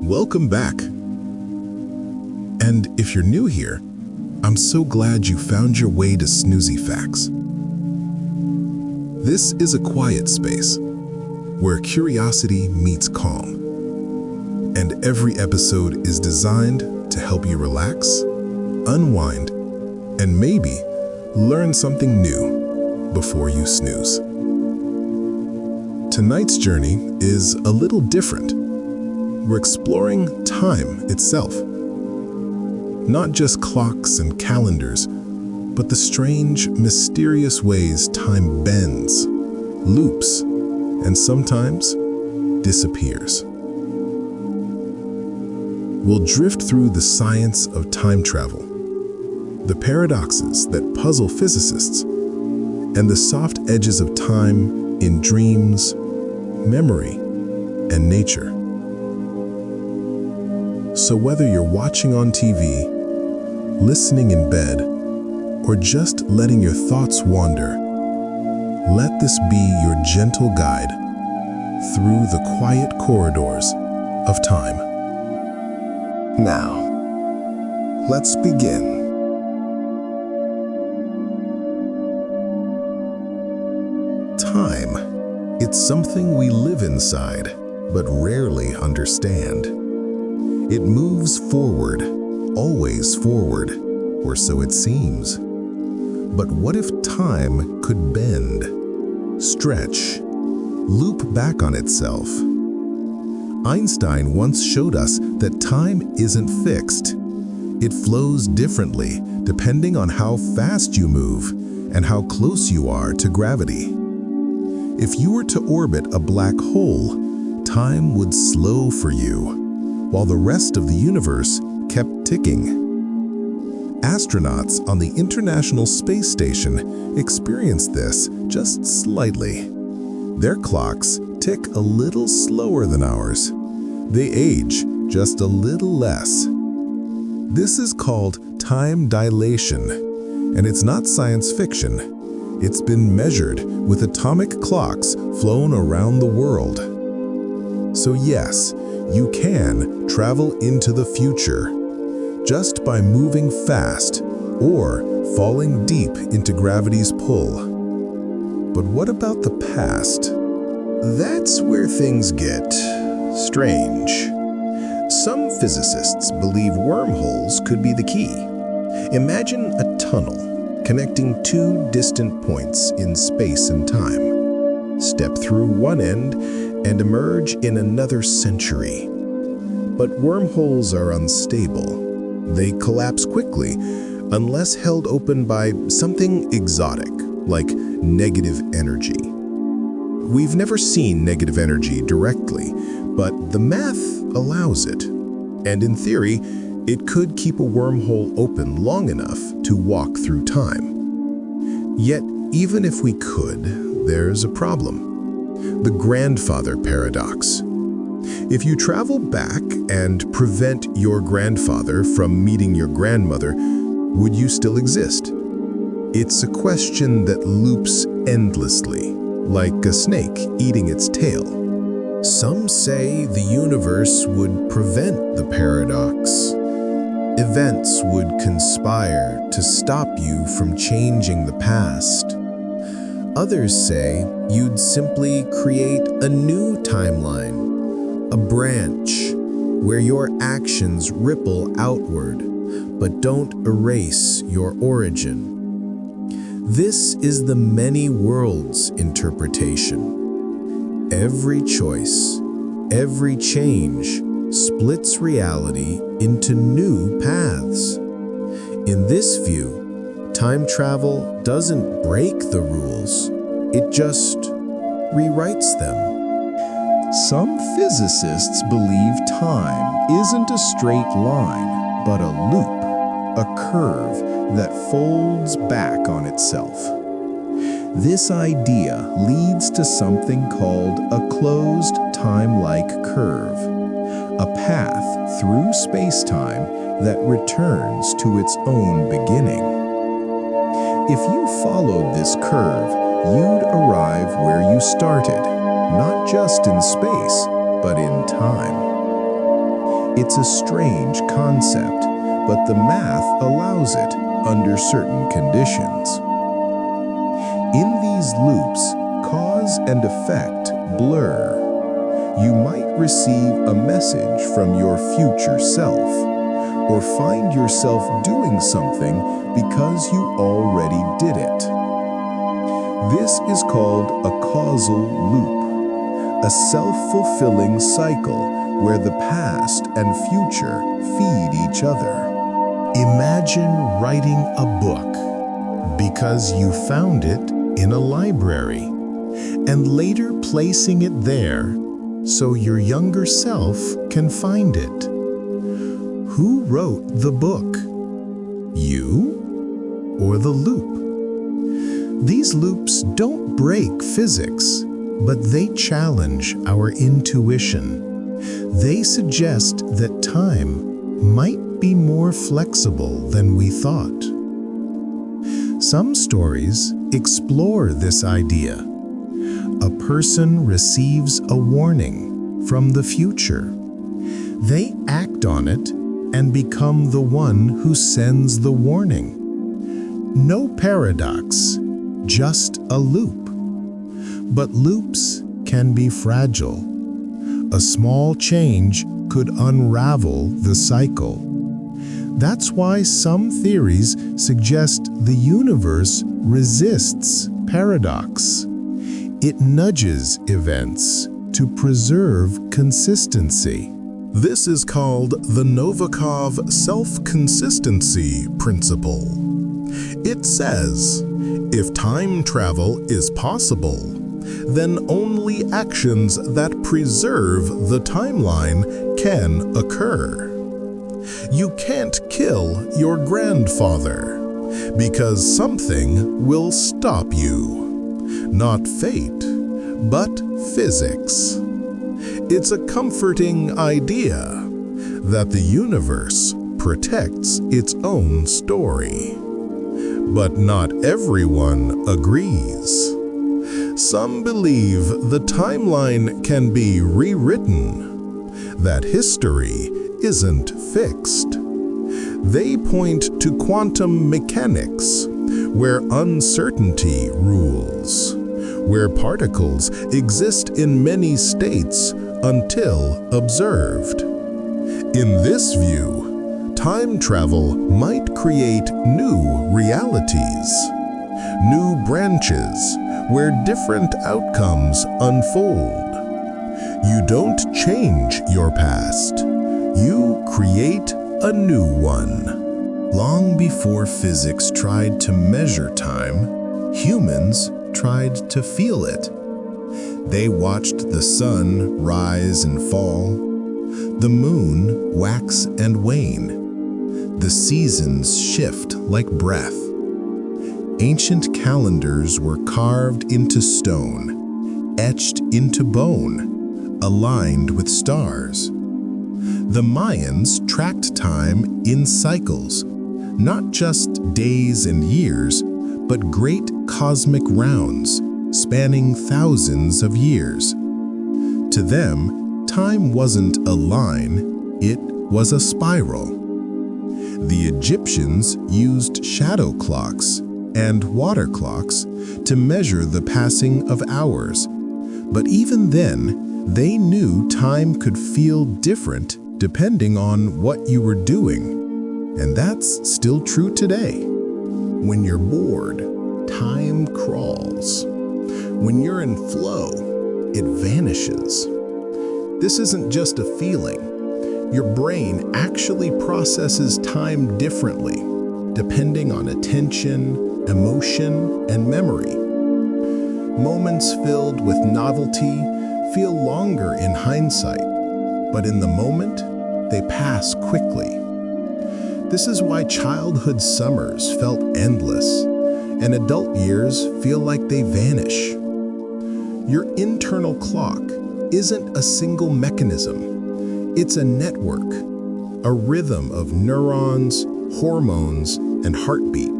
Welcome back. And if you're new here, I'm so glad you found your way to Snoozy Facts. This is a quiet space where curiosity meets calm. And every episode is designed to help you relax, unwind, and maybe learn something new before you snooze. Tonight's journey is a little different. We're exploring time itself. Not just clocks and calendars, but the strange, mysterious ways time bends, loops, and sometimes disappears. We'll drift through the science of time travel, the paradoxes that puzzle physicists, and the soft edges of time in dreams, memory, and nature. So whether you're watching on TV, listening in bed, or just letting your thoughts wander, let this be your gentle guide through the quiet corridors of time. Now, let's begin. Time. It's something we live inside, but rarely understand. It moves forward, always forward, or so it seems. But what if time could bend, stretch, loop back on itself? Einstein once showed us that time isn't fixed. It flows differently depending on how fast you move and how close you are to gravity. If you were to orbit a black hole, time would slow for you, while the rest of the universe kept ticking. Astronauts on the International Space Station experienced this just slightly. Their clocks tick a little slower than ours. They age just a little less. This is called time dilation, and it's not science fiction. It's been measured with atomic clocks flown around the world. So yes, you can travel into the future just by moving fast or falling deep into gravity's pull. But what about the past? That's where things get strange. Some physicists believe wormholes could be the key. Imagine a tunnel connecting two distant points in space and time. Step through one end and emerge in another century. But wormholes are unstable. They collapse quickly unless held open by something exotic, like negative energy. We've never seen negative energy directly, but the math allows it. And in theory, it could keep a wormhole open long enough to walk through time. Yet, even if we could, there's a problem. The grandfather paradox. If you travel back and prevent your grandfather from meeting your grandmother, would you still exist? It's a question that loops endlessly, like a snake eating its tail. Some say the universe would prevent the paradox. Events would conspire to stop you from changing the past. Others say you'd simply create a new timeline, a branch where your actions ripple outward, but don't erase your origin. This is the many worlds interpretation. Every choice, every change splits reality into new paths. In this view, time travel doesn't break the rules, it just rewrites them. Some physicists believe time isn't a straight line, but a loop, a curve that folds back on itself. This idea leads to something called a closed time-like curve, a path through space-time that returns to its own beginning. If you followed this curve, you'd arrive where you started, not just in space, but in time. It's a strange concept, but the math allows it under certain conditions. In these loops, cause and effect blur. You might receive a message from your future self, or find yourself doing something because you already did it. This is called a causal loop, a self-fulfilling cycle where the past and future feed each other. Imagine writing a book because you found it in a library, and later placing it there so your younger self can find it. Who wrote the book? You or the loop? These loops don't break physics, but they challenge our intuition. They suggest that time might be more flexible than we thought. Some stories explore this idea. A person receives a warning from the future. They act on it and become the one who sends the warning. No paradox, just a loop. But loops can be fragile. A small change could unravel the cycle. That's why some theories suggest the universe resists paradox. It nudges events to preserve consistency. This is called the Novikov self-consistency principle. It says, if time travel is possible, then only actions that preserve the timeline can occur. You can't kill your grandfather because something will stop you. Not fate, but physics. It's a comforting idea that the universe protects its own story. But not everyone agrees. Some believe the timeline can be rewritten, that history isn't fixed. They point to quantum mechanics, where uncertainty rules, where particles exist in many states until observed. In this view, time travel might create new realities, new branches where different outcomes unfold. You don't change your past, you create a new one. Long before physics tried to measure time, humans tried to feel it. They watched the sun rise and fall, the moon wax and wane, the seasons shift like breath. Ancient calendars were carved into stone, etched into bone, aligned with stars. The Mayans tracked time in cycles, not just days and years, but great cosmic rounds spanning thousands of years. To them, time wasn't a line, it was a spiral. The Egyptians used shadow clocks and water clocks to measure the passing of hours, but even then, they knew time could feel different depending on what you were doing. And that's still true today. When you're bored, time crawls. When you're in flow, it vanishes. This isn't just a feeling. Your brain actually processes time differently, depending on attention, emotion, and memory. Moments filled with novelty feel longer in hindsight, but in the moment, they pass quickly. This is why childhood summers felt endless, and adult years feel like they vanish. Your internal clock isn't a single mechanism. It's a network, a rhythm of neurons, hormones, and heartbeat.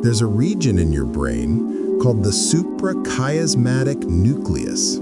There's a region in your brain called the suprachiasmatic nucleus.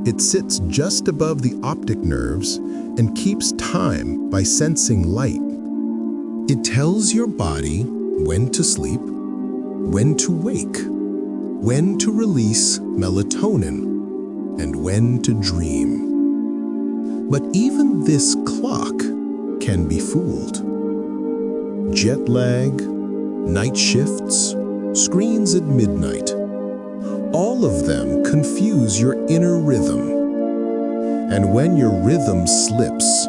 It sits just above the optic nerves and keeps time by sensing light. It tells your body when to sleep, when to wake, when to release melatonin, and when to dream. But even this clock can be fooled. Jet lag, night shifts, screens at midnight, all of them confuse your inner rhythm. And when your rhythm slips,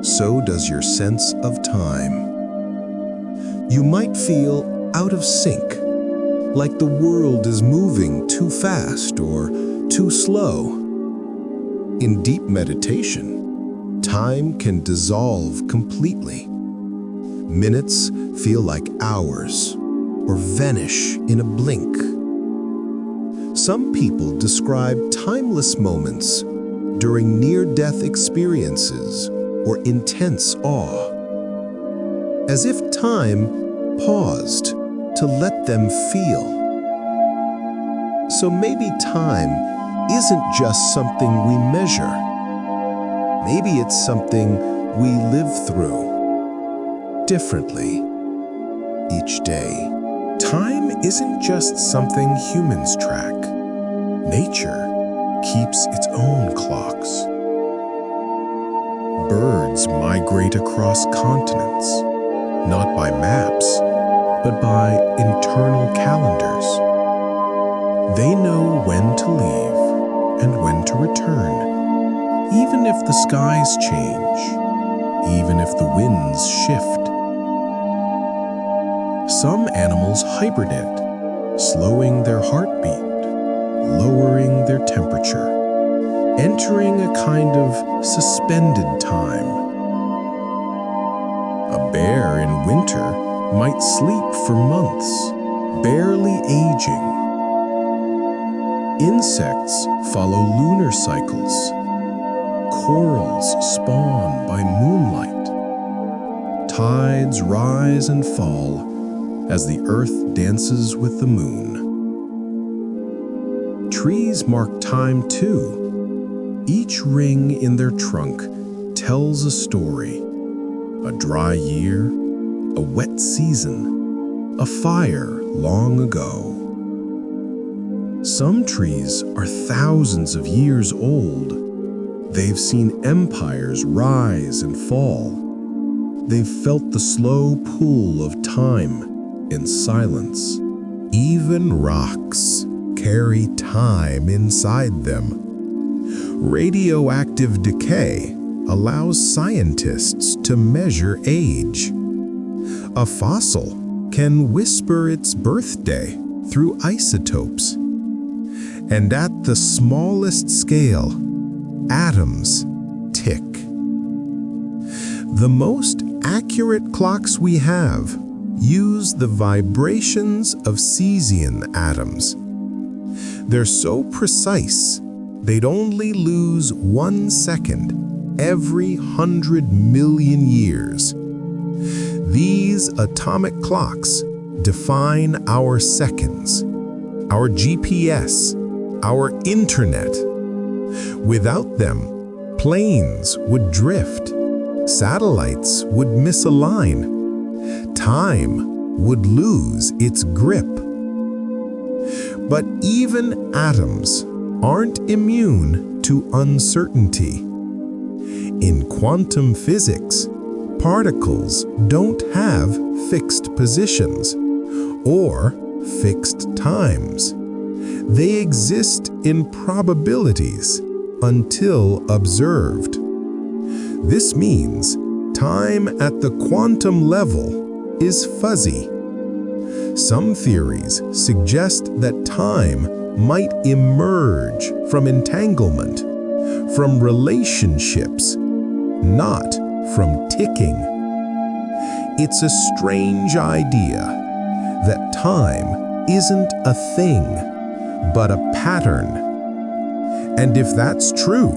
so does your sense of time. You might feel out of sync, like the world is moving too fast or too slow. In deep meditation, time can dissolve completely. Minutes feel like hours or vanish in a blink. Some people describe timeless moments during near-death experiences or intense awe, as if time paused to let them feel. So maybe time isn't just something we measure. Maybe it's something we live through differently each day. Time isn't just something humans track. Nature keeps its own clocks. Birds migrate across continents, not by maps, but by internal calendars. They know when to leave and when to return, even if the skies change, even if the winds shift. Some animals hibernate, slowing their heartbeat, lowering their temperature, entering a kind of suspended time. A bear in winter might sleep for months, barely aging. Insects follow lunar cycles. Corals spawn by moonlight. Tides rise and fall as the earth dances with the moon. Trees mark time too. Each ring in their trunk tells a story. A dry year, a wet season, a fire long ago. Some trees are thousands of years old. They've seen empires rise and fall. They've felt the slow pull of time in silence. Even rocks carry time inside them. Radioactive decay allows scientists to measure age. A fossil can whisper its birthday through isotopes. And at the smallest scale, atoms tick. The most accurate clocks we have use the vibrations of cesium atoms. They're so precise, they'd only lose 1 second every 100 million years. These atomic clocks define our seconds, our GPS, our internet. Without them, planes would drift, satellites would misalign, time would lose its grip. But even atoms aren't immune to uncertainty. In quantum physics, particles don't have fixed positions or fixed times. They exist in probabilities until observed. This means time at the quantum level is fuzzy. Some theories suggest that time might emerge from entanglement, from relationships, not from ticking. It's a strange idea that time isn't a thing, but a pattern. And if that's true,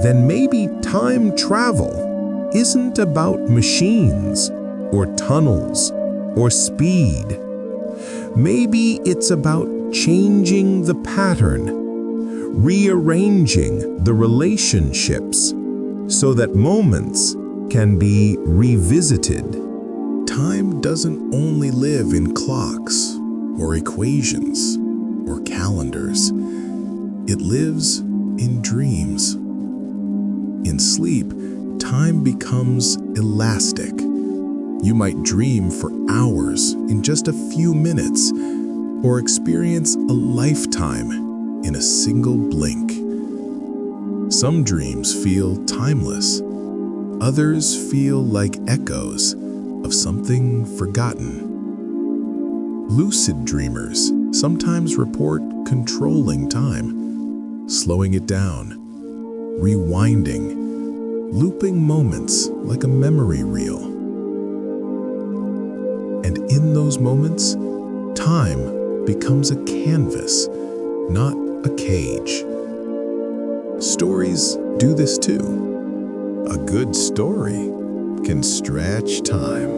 then maybe time travel isn't about machines or tunnels or speed. Maybe it's about changing the pattern, rearranging the relationships so that moments can be revisited. Time doesn't only live in clocks or equations or calendars. It lives in dreams. In sleep, time becomes elastic. You might dream for hours in just a few minutes, or experience a lifetime in a single blink. Some dreams feel timeless. Others feel like echoes of something forgotten. Lucid dreamers sometimes report controlling time, slowing it down, rewinding, looping moments like a memory reel. And in those moments, time becomes a canvas, not a cage. Stories do this too. A good story can stretch time.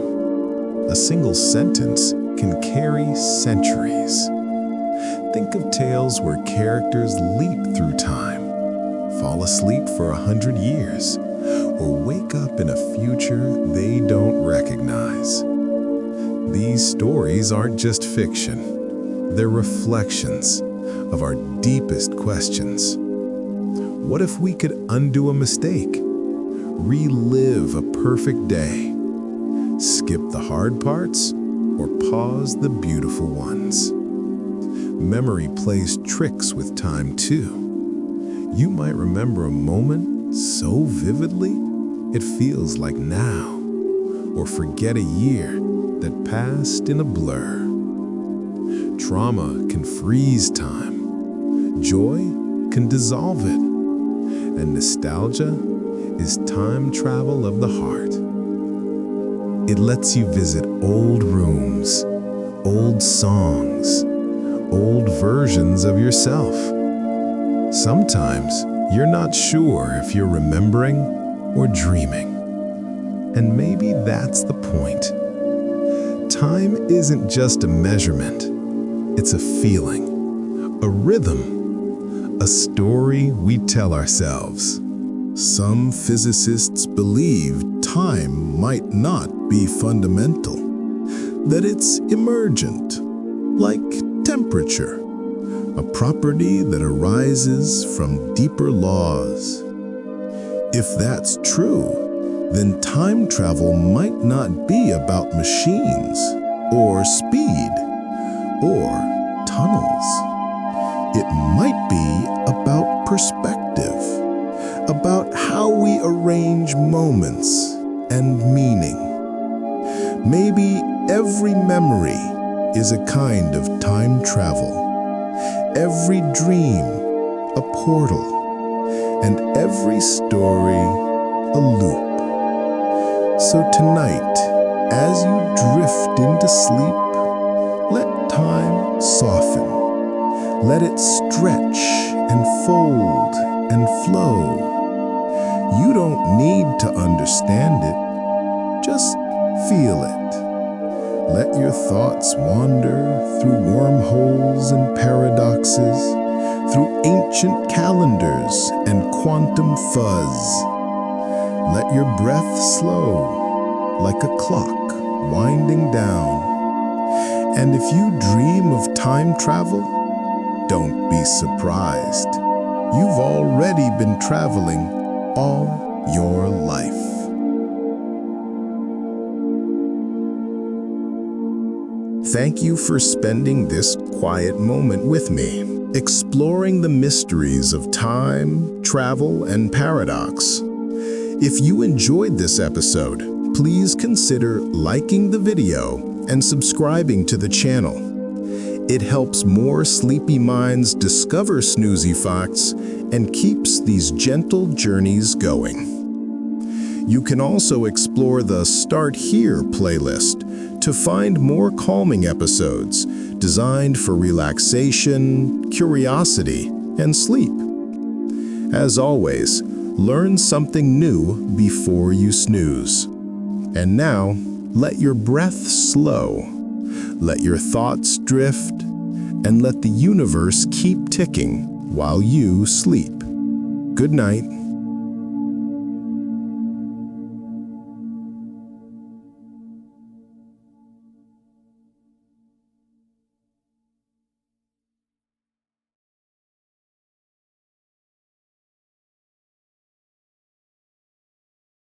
A single sentence can carry centuries. Think of tales where characters leap through time, fall asleep for 100 years, or wake up in a future they don't recognize. These stories aren't just fiction. They're reflections of our deepest questions. What if we could undo a mistake, relive a perfect day, skip the hard parts, or pause the beautiful ones? Memory plays tricks with time too. You might remember a moment so vividly it feels like now, or forget a year that passed in a blur. Trauma can freeze time. Joy can dissolve it. And nostalgia is time travel of the heart. It lets you visit old rooms, old songs, old versions of yourself. Sometimes you're not sure if you're remembering or dreaming. And maybe that's the point. Time isn't just a measurement. It's a feeling, a rhythm, a story we tell ourselves. Some physicists believe time might not be fundamental, that it's emergent, like temperature, a property that arises from deeper laws. If that's true, then time travel might not be about machines, or speed, or tunnels. It might be about perspective, about how we arrange moments and meaning. Maybe every memory is a kind of time travel, every dream a portal, and every story a loop. So tonight, as you drift into sleep, let time soften. Let it stretch and fold and flow. You don't need to understand it. Just feel it. Let your thoughts wander through wormholes and paradoxes, through ancient calendars and quantum fuzz. Let your breath slow, like a clock winding down. And if you dream of time travel, don't be surprised. You've already been traveling all your life. Thank you for spending this quiet moment with me, exploring the mysteries of time, travel, and paradox. If you enjoyed this episode, please consider liking the video and subscribing to the channel. It helps more sleepy minds discover snoozy facts and keeps these gentle journeys going. You can also explore the Start Here playlist to find more calming episodes designed for relaxation, curiosity, and sleep. As always, learn something new before you snooze. And now, let your breath slow, let your thoughts drift, and let the universe keep ticking while you sleep. Good night.